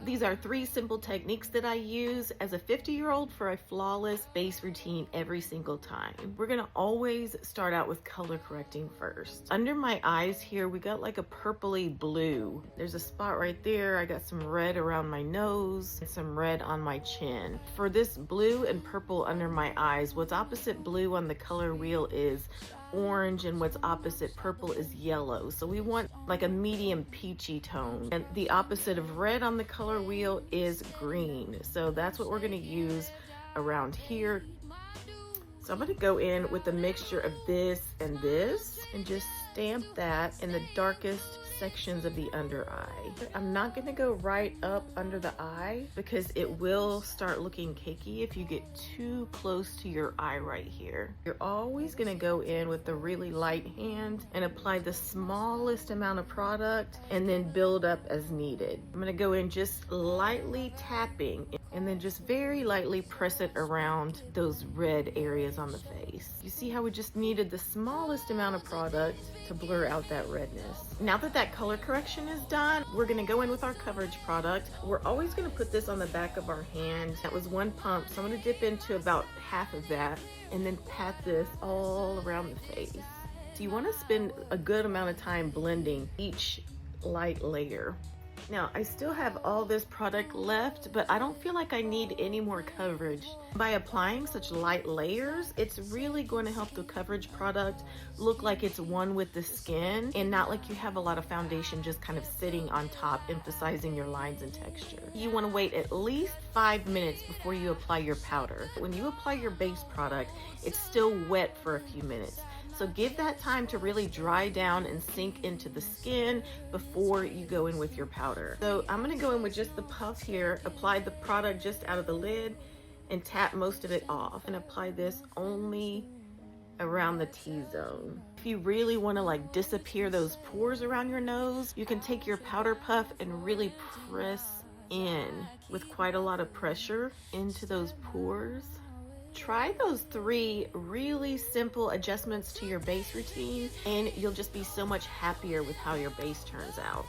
These are 3 simple techniques that I use as a 50-year-old for a flawless base routine every single time. We're gonna always start out with color correcting first. Under my eyes here, we got like a purpley blue. There's a spot right there. I got some red around my nose and some red on my chin. For this blue and purple under my eyes, what's opposite blue on the color wheel is orange, and what's opposite purple is yellow. So we want like a medium peachy tone. And the opposite of red on the color wheel is green. So that's what we're gonna use around here. So I'm gonna go in with a mixture of this and just stamp that in the darkest sections of the under eye. I'm not gonna go right up under the eye because it will start looking cakey if you get too close to your eye right here. You're always gonna go in with the really light hand and apply the smallest amount of product and then build up as needed. I'm gonna go in just lightly tapping and then just very lightly press it around those red areas on the face. You see how we just needed the smallest amount of product to blur out that redness. Now that that color correction is done, we're gonna go in with our coverage product. We're always gonna put this on the back of our hand. That was 1 pump, so I'm gonna dip into about half of that and then pat this all around the face. So you wanna spend a good amount of time blending each light layer. Now, I still have all this product left, but I don't feel like I need any more coverage. By applying such light layers, it's really going to help the coverage product look like it's one with the skin and not like you have a lot of foundation just kind of sitting on top, emphasizing your lines and texture. You want to wait at least 5 minutes before you apply your powder. When you apply your base product, it's still wet for a few minutes. So give that time to really dry down and sink into the skin before you go in with your powder. So I'm gonna go in with just the puff here, apply the product just out of the lid and tap most of it off and apply this only around the T-zone. If you really wanna like disappear those pores around your nose, you can take your powder puff and really press in with quite a lot of pressure into those pores. Try those 3 really simple adjustments to your base routine and you'll just be so much happier with how your base turns out.